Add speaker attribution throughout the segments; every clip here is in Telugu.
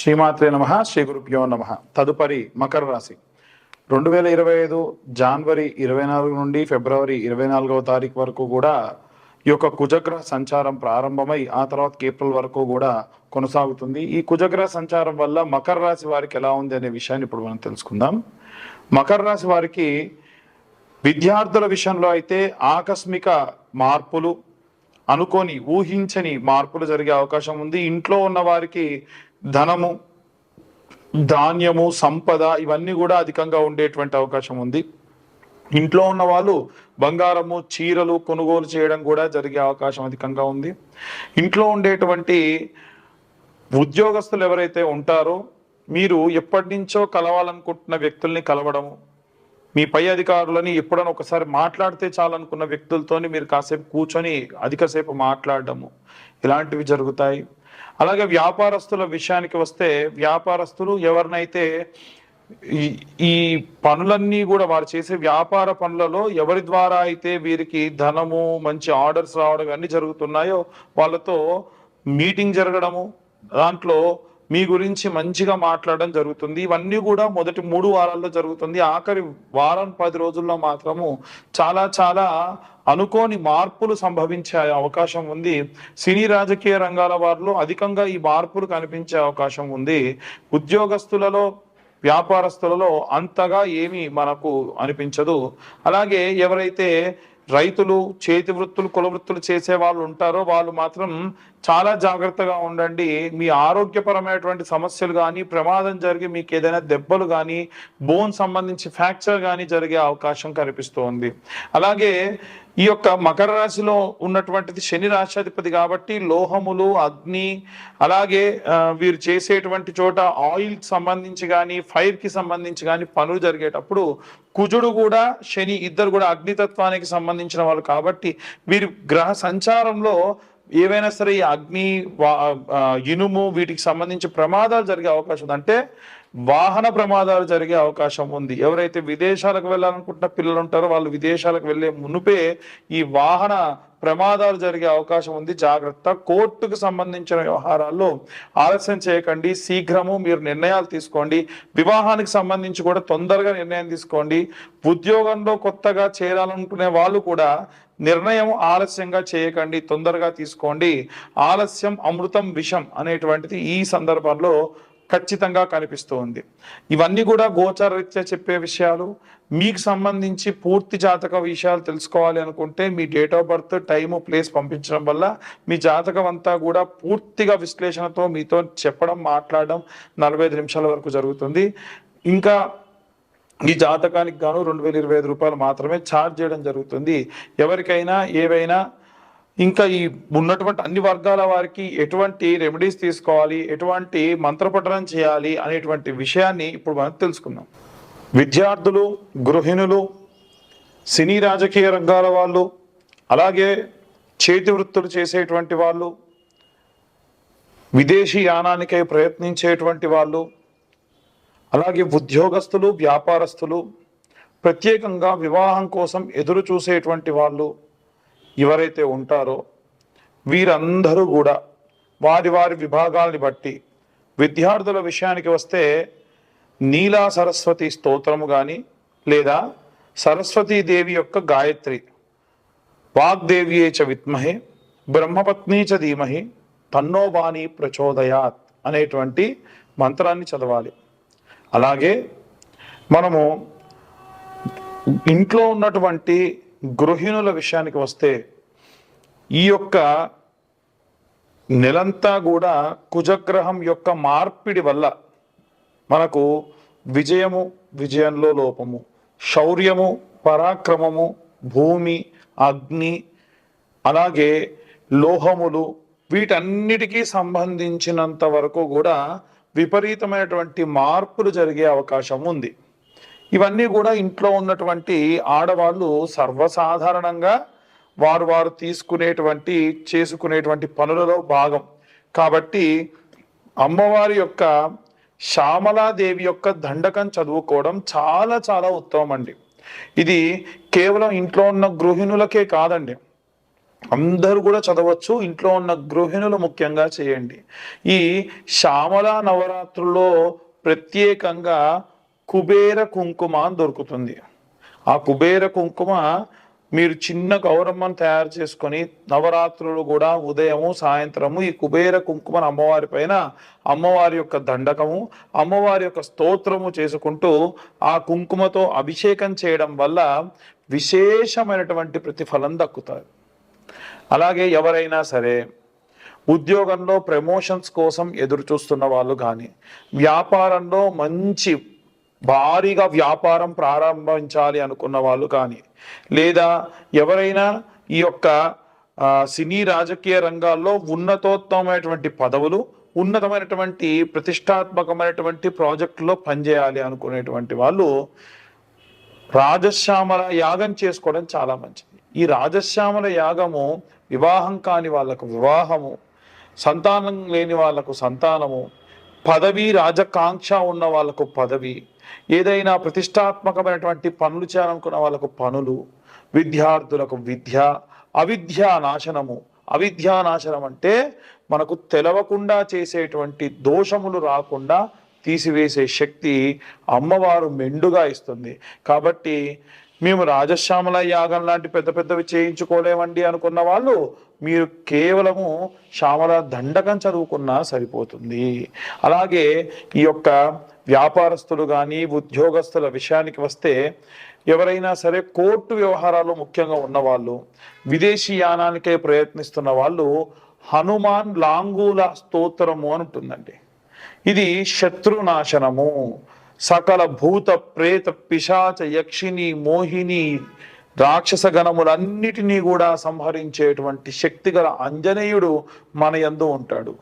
Speaker 1: శ్రీమాత్రే నమః. శ్రీ గురుభ్యో నమః. తదుపరి మకర రాశి 2025 జనవరి 24 నుండి ఫిబ్రవరి 24వ తారీఖు వరకు కూడా ఈ యొక్క కుజగ్రహ సంచారం ప్రారంభమై ఆ తర్వాత ఏప్రిల్ వరకు కూడా కొనసాగుతుంది. ఈ కుజగ్రహ సంచారం వల్ల మకర రాశి వారికి ఎలా ఉంది అనే విషయాన్ని ఇప్పుడు మనం తెలుసుకుందాం. మకర రాశి వారికి విద్యార్థుల విషయంలో అయితే ఆకస్మిక మార్పులు, అనుకోని ఊహించని మార్పులు జరిగే అవకాశం ఉంది. ఇంట్లో ఉన్న వారికి ధనము, ధాన్యము, సంపద ఇవన్నీ కూడా అధికంగా ఉండేటువంటి అవకాశం ఉంది. ఇంట్లో ఉన్న వాళ్ళు బంగారము, చీరలు కొనుగోలు చేయడం కూడా జరిగే అవకాశం అధికంగా ఉంది. ఇంట్లో ఉండేటువంటి ఉద్యోగస్తులు ఎవరైతే ఉంటారో మీరు ఎప్పటి నుంచో కలవాలనుకుంటున్న వ్యక్తుల్ని కలవడము, మీ పై అధికారులని ఎప్పుడైనా ఒకసారి మాట్లాడితే చాలనుకున్న వ్యక్తులతోని మీరు కాసేపు కూర్చొని అధికసేపు మాట్లాడడము ఇలాంటివి జరుగుతాయి. అలాగే వ్యాపారస్తుల విషయానికి వస్తే వ్యాపారస్తులు ఎవరినైతే ఈ పనులన్నీ కూడా వారు చేసే వ్యాపార పనులలో ఎవరి ద్వారా అయితే వీరికి ధనము, మంచి ఆర్డర్స్ రావడం అన్నీ జరుగుతున్నాయో వాళ్ళతో మీటింగ్ జరగడము, దాంట్లో మీ గురించి మంచిగా మాట్లాడడం జరుగుతుంది. ఇవన్నీ కూడా మొదటి 3 వారాల్లో జరుగుతుంది. ఆఖరి వారం 10 రోజుల్లో మాత్రము చాలా అనుకోని మార్పులు సంభవించే అవకాశం ఉంది. సినీ రాజకీయ రంగాల వారిలో అధికంగా ఈ మార్పులు కనిపించే అవకాశం ఉంది. ఉద్యోగస్తులలో, వ్యాపారస్తులలో అంతగా ఏమీ మనకు అనిపించదు. అలాగే ఎవరైతే రైతులు, చేతి వృత్తులు, కుల వృత్తులు చేసే వాళ్ళు ఉంటారో వాళ్ళు మాత్రం చాలా జాగ్రత్తగా ఉండండి. మీ ఆరోగ్యపరమైనటువంటి సమస్యలు కానీ, ప్రమాదం జరిగి మీకు ఏదైనా దెబ్బలు కానీ, బోన్ సంబంధించి ఫ్రాక్చర్ కానీ జరిగే అవకాశం కనిపిస్తోంది. అలాగే ఈ యొక్క మకర రాశిలో ఉన్నటువంటిది శని రాశ్యాధిపతి కాబట్టి లోహములు, అగ్ని, అలాగే వీరు చేసేటువంటి చోట ఆయిల్కి సంబంధించి కానీ, ఫైర్కి సంబంధించి కానీ పనులు జరిగేటప్పుడు కుజుడు కూడా శని ఇద్దరు కూడా అగ్నితత్వానికి సంబంధించిన వాళ్ళు కాబట్టి వీరి గ్రహ సంచారంలో ఏవైనా సరే ఈ అగ్ని, ఇనుము వీటికి సంబంధించి ప్రమాదాలు జరిగే అవకాశం ఉంది. అంటే వాహన ప్రమాదాలు జరిగే అవకాశం ఉంది. ఎవరైతే విదేశాలకు వెళ్ళాలనుకుంటున్న పిల్లలు ఉంటారో వాళ్ళు విదేశాలకు వెళ్ళే మునుపే ఈ వాహన ప్రమాదాలు జరిగే అవకాశం ఉంది. జాగ్రత్త. కోర్టుకు సంబంధించిన వ్యవహారాల్లో ఆలస్యం చేయకండి, శీఘ్రము మీరు నిర్ణయాలు తీసుకోండి. వివాహానికి సంబంధించి కూడా తొందరగా నిర్ణయం తీసుకోండి. ఉద్యోగంలో కొత్తగా చేరాలనుకునే వాళ్ళు కూడా నిర్ణయం ఆలస్యంగా చేయకండి, తొందరగా తీసుకోండి. ఆలస్యం అమృతం విషం అనేటువంటిది ఈ సందర్భంలో ఖచ్చితంగా కనిపిస్తుంది. ఇవన్నీ కూడా గోచారరీత్యా చెప్పే విషయాలు. మీకు సంబంధించి పూర్తి జాతక విషయాలు తెలుసుకోవాలి అనుకుంటే మీ date of birth, time, place పంపించడం వల్ల మీ జాతకం అంతా కూడా పూర్తిగా విశ్లేషణతో మీతో చెప్పడం, మాట్లాడడం 45 నిమిషాల వరకు జరుగుతుంది. ఇంకా ఈ జాతకానికి గాను 2025 రూపాయలు మాత్రమే ఛార్జ్ చేయడం జరుగుతుంది. ఎవరికైనా ఏవైనా ఇంకా ఈ ఉన్నటువంటి అన్ని వర్గాల వారికి ఎటువంటి రెమెడీస్ తీసుకోవాలి, ఎటువంటి మంత్రపఠనం చేయాలి అనేటువంటి విషయాన్ని ఇప్పుడు మనం తెలుసుకుందాం. విద్యార్థులు, గృహిణులు, సినీ రాజకీయ రంగాల వాళ్ళు, అలాగే చేతి వృత్తులు చేసేటువంటి వాళ్ళు, విదేశీ యానానికై ప్రయత్నించేటువంటి వాళ్ళు, అలాగే ఉద్యోగస్తులు, వ్యాపారస్తులు, ప్రత్యేకంగా వివాహం కోసం ఎదురు చూసేటువంటి వాళ్ళు ఎవరైతే ఉంటారో వీరందరూ కూడా వారి వారి విభాగాల్ని బట్టి, విద్యార్థుల విషయానికి వస్తే నీలా సరస్వతి స్తోత్రము కానీ లేదా సరస్వతీదేవి యొక్క గాయత్రి, వాగ్దేవియే చ విద్మహే బ్రహ్మపత్నీ చ ధీమహి తన్నో వాణి ప్రచోదయాత్ అనేటువంటి మంత్రాన్ని చదవాలి. అలాగే మనము ఇంట్లో ఉన్నటువంటి గృహిణుల విషయానికి వస్తే ఈ యొక్క నెలంతా కూడా కుజగ్రహం యొక్క మార్పిడి వల్ల మనకు విజయము, విజయంలో లోపము, శౌర్యము, పరాక్రమము, భూమి, అగ్ని, అలాగే లోహములు వీటన్నిటికీ సంబంధించినంత వరకు కూడా విపరీతమైనటువంటి మార్పులు జరిగే అవకాశం ఉంది. ఇవన్నీ కూడా ఇంట్లో ఉన్నటువంటి ఆడవాళ్ళు సర్వసాధారణంగా వారు చేసుకునేటువంటి పనులలో భాగం కాబట్టి అమ్మవారి యొక్క శ్యామలాదేవి యొక్క దండకం చదువుకోవడం చాలా ఉత్తమం అండి. ఇది కేవలం ఇంట్లో ఉన్న గృహిణులకే కాదండి, అందరూ కూడా చదవచ్చు. ఇంట్లో ఉన్న గృహిణులు ముఖ్యంగా చేయండి. ఈ శ్యామల నవరాత్రుల్లో ప్రత్యేకంగా కుబేర కుంకుమ అని దొరుకుతుంది. ఆ కుబేర కుంకుమ మీరు చిన్న గౌరమ్మను తయారు చేసుకొని నవరాత్రులు కూడా ఉదయము సాయంత్రము ఈ కుబేర కుంకుమను అమ్మవారి పైన అమ్మవారి యొక్క దండకము అమ్మవారి యొక్క స్తోత్రము చేసుకుంటూ ఆ కుంకుమతో అభిషేకం చేయడం వల్ల విశేషమైనటువంటి ప్రతిఫలం దక్కుతారు. అలాగే ఎవరైనా సరే ఉద్యోగంలో ప్రమోషన్స్ కోసం ఎదురు చూస్తున్న వాళ్ళు కానీ, వ్యాపారంలో మంచి భారీగా వ్యాపారం ప్రారంభించాలి అనుకున్న వాళ్ళు కానీ, లేదా ఎవరైనా ఈ యొక్క సినీ రాజకీయ రంగాల్లో ఉన్నతోత్తమైనటువంటి పదవులు ఉన్నతమైనటువంటి ప్రతిష్టాత్మకమైనటువంటి ప్రాజెక్టులో పనిచేయాలి అనుకునేటువంటి వాళ్ళు రాజశ్యామల యాగం చేసుకోవడం చాలా మంచిది. ఈ రాజశ్యామల యాగము వివాహం కాని వాళ్ళకు వివాహము, సంతానం లేని వాళ్ళకు సంతానము, పదవి రాజకాంక్ష ఉన్న వాళ్ళకు పదవి, ఏదైనా ప్రతిష్టాత్మకమైనటువంటి పనులు చేయాలనుకున్న వాళ్ళకు పనులు, విద్యార్థులకు విద్య, అవిద్యా నాశనము. అవిద్యా నాశనం అంటే మనకు తెలవకుండా చేసేటువంటి దోషములు రాకుండా తీసివేసే శక్తి అమ్మవారు మెండుగా ఇస్తుంది. కాబట్టి మేము రాజశ్యామల యాగం లాంటి పెద్ద పెద్దవి చేయించుకోలేమండి అనుకున్న వాళ్ళు మీరు కేవలము శ్యామల దండకం చదువుకున్నా సరిపోతుంది. అలాగే ఈ యొక్క వ్యాపారస్తులు కానీ ఉద్యోగస్తుల విషయానికి వస్తే ఎవరైనా సరే కోర్టు వ్యవహారాలు ముఖ్యంగా ఉన్నవాళ్ళు, విదేశీ యానానికే ప్రయత్నిస్తున్న వాళ్ళు హనుమాన్ లాంగూల స్తోత్రము అని ఉంటుందండి. ఇది శత్రునాశనము, సకల భూత ప్రేత పిశాచ యక్షిని మోహిని రాక్షస గణములన్నిటినీ కూడా సంహరించేటువంటి శక్తిగల ఆంజనేయుడు మన యందు ఉంటాడు.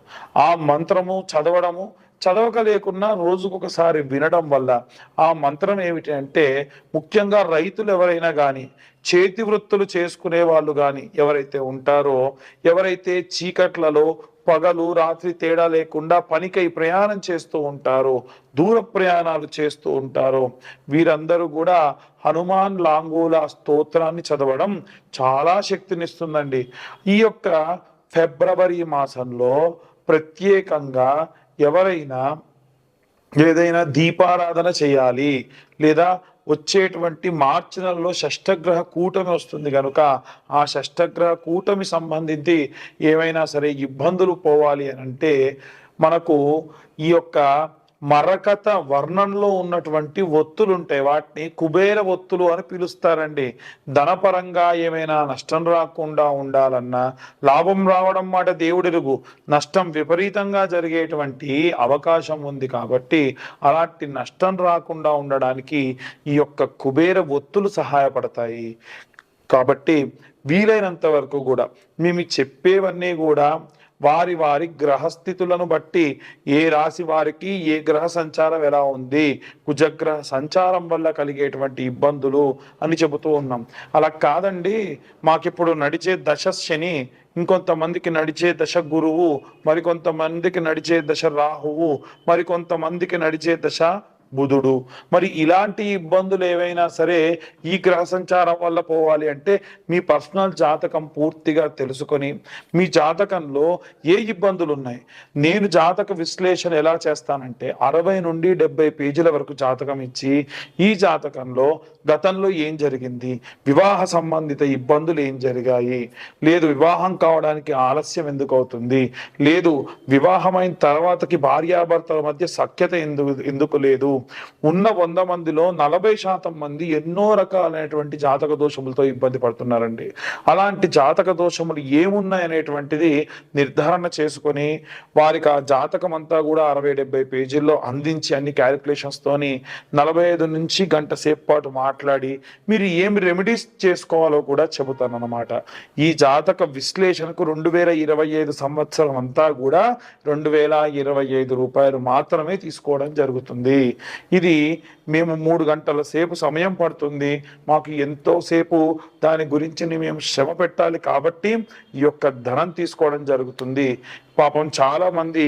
Speaker 1: ఆ మంత్రము చదవడము, చదవక లేకున్నా రోజుకొకసారి వినడం వల్ల ఆ మంత్రం ఏమిటి అంటే, ముఖ్యంగా రైతులు ఎవరైనా కానీ, చేతి వృత్తులు చేసుకునే వాళ్ళు కానీ ఎవరైతే ఉంటారో, ఎవరైతే చీకట్లలో పగలు రాత్రి తేడా లేకుండా పనికై ప్రయాణం చేస్తూ ఉంటారో, దూర ప్రయాణాలు చేస్తూ ఉంటారో, వీరందరూ కూడా హనుమాన్ లాంగూల స్తోత్రాన్ని చదవడం చాలా శక్తినిస్తుందండి. ఈ యొక్క ఫిబ్రవరి మాసంలో ప్రత్యేకంగా ఎవరైనా ఏదైనా దీపారాధన చేయాలి, లేదా వచ్చేటువంటి మార్చి నెలలో షష్టగ్రహ కూటమి వస్తుంది కనుక ఆ షష్టగ్రహ కూటమి సంబంధించి ఏమైనా సరే ఇబ్బందులు పోవాలి అని అంటే మనకు ఈ యొక్క మరకత వర్ణంలో ఉన్నటువంటి ఒత్తులు ఉంటాయి, వాటిని కుబేర ఒత్తులు అని పిలుస్తారండి. ధనపరంగా ఏమైనా నష్టం రాకుండా ఉండాలన్నా, లాభం రావడం మాట దేవుడెరుగు, నష్టం విపరీతంగా జరిగేటువంటి అవకాశం ఉంది. కాబట్టి అలాంటి నష్టం రాకుండా ఉండడానికి ఈ యొక్క కుబేర ఒత్తులు సహాయపడతాయి. కాబట్టి వీలైనంత వరకు కూడా మేము చెప్పేవన్నీ కూడా వారి వారి గ్రహస్థితులను బట్టి ఏ రాశి వారికి ఏ గ్రహ సంచారం ఎలా ఉంది, కుజగ్రహ సంచారం వల్ల కలిగేటువంటి ఇబ్బందులు అని చెబుతూ ఉన్నాం. అలా కాదండి, మాకిప్పుడు నడిచే దశ శని, ఇంకొంతమందికి నడిచే దశ గురువు, మరికొంతమందికి నడిచే దశ రాహువు, మరికొంతమందికి నడిచే దశ బుధుడు, మరి ఇలాంటి ఇబ్బందులు ఏవైనా సరే ఈ గ్రహ సంచారం వల్ల పోవాలి అంటే మీ పర్సనల్ జాతకం పూర్తిగా తెలుసుకొని మీ జాతకంలో ఏ ఇబ్బందులు ఉన్నాయి, నేను జాతక విశ్లేషణ ఎలా చేస్తానంటే 60 నుండి 70 పేజీల వరకు జాతకం ఇచ్చి ఈ జాతకంలో గతంలో ఏం జరిగింది, వివాహ సంబంధిత ఇబ్బందులు ఏం జరిగాయి, లేదు వివాహం కావడానికి ఆలస్యం ఎందుకు అవుతుంది, లేదు వివాహమైన తర్వాతకి భార్యాభర్తల మధ్య సఖ్యత ఎందుకు లేదు, ఉన్న 100 మందిలో 40% మంది ఎన్నో రకాలైనటువంటి జాతక దోషములతో ఇబ్బంది పడుతున్నారండి. అలాంటి జాతక దోషములు ఏమున్నాయి అనేటువంటిది నిర్ధారణ చేసుకొని వారికి ఆ జాతకం అంతా కూడా 60-70 పేజీల్లో అందించి అన్ని క్యాలిక్యులేషన్స్ తోని 45 నుంచి గంట సేపు పాటు మాట్లాడి మీరు ఏమి రెమెడీస్ చేసుకోవాలో కూడా చెబుతాను అన్నమాట. ఈ జాతక విశ్లేషణకు 2025 సంవత్సరం అంతా కూడా 2025 రూపాయలు మాత్రమే తీసుకోవడం జరుగుతుంది. ఇది మేము 3 గంటల సేపు సమయం పడుతుంది, మాకు ఎంతో సేపు దాని గురించి మేము శ్రమ పెట్టాలి కాబట్టి ఈ యొక్క ధనం తీసుకోవడం జరుగుతుంది. పాపం చాలా మంది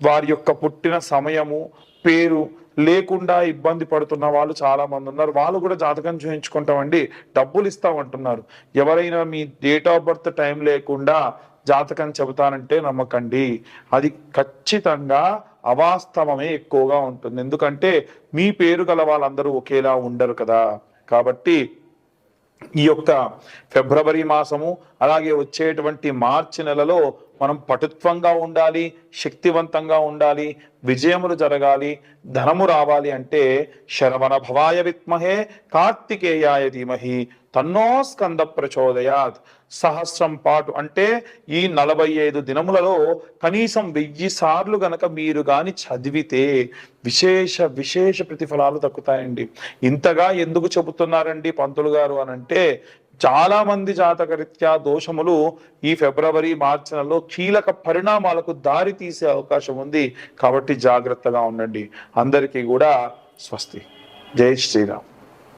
Speaker 1: వారి యొక్క పుట్టిన సమయము, పేరు, లేకుండా ఇబ్బంది పడుతున్న వాళ్ళు చాలా మంది ఉన్నారు. వాళ్ళు కూడా జాతకం చూయించుకుంటామండి, డబ్బులు ఇస్తామంటున్నారు. ఎవరైనా మీ డేట్ ఆఫ్ బర్త్ టైం లేకుండా జాతకం చెబుతానంటే నమ్మకండి, అది ఖచ్చితంగా అవాస్తవమే ఎక్కువగా ఉంటుంది. ఎందుకంటే మీ పేరు గల వాళ్ళందరూ ఒకేలా ఉండరు కదా. కాబట్టి ఈ యొక్క ఫిబ్రవరి మాసము అలాగే వచ్చేటువంటి మార్చి నెలలో మనం పటుత్వంగా ఉండాలి, శక్తివంతంగా ఉండాలి, విజయములు జరగాలి, ధనము రావాలి అంటే శరవణ భవాయ విద్మహే కార్తికేయాయ ధీమహి తన్నో స్కంద ప్రచోదయాత్. సహస్రం పాటు అంటే ఈ 45 దినములలో కనీసం 1000 సార్లు గనక మీరు గాని చదివితే విశేష ప్రతిఫలాలు దక్కుతాయండి. ఇంతగా ఎందుకు చెబుతున్నారండి పంతులు గారు అనంటే, చాలా మంది జాతకరీత్యా దోషములు ఈ ఫిబ్రవరి మార్చి నెలలో కీలక పరిణామాలకు దారి తీసే అవకాశం ఉంది. కాబట్టి జాగ్రత్తగా ఉండండి. అందరికీ కూడా స్వస్తి. జై శ్రీరామ్.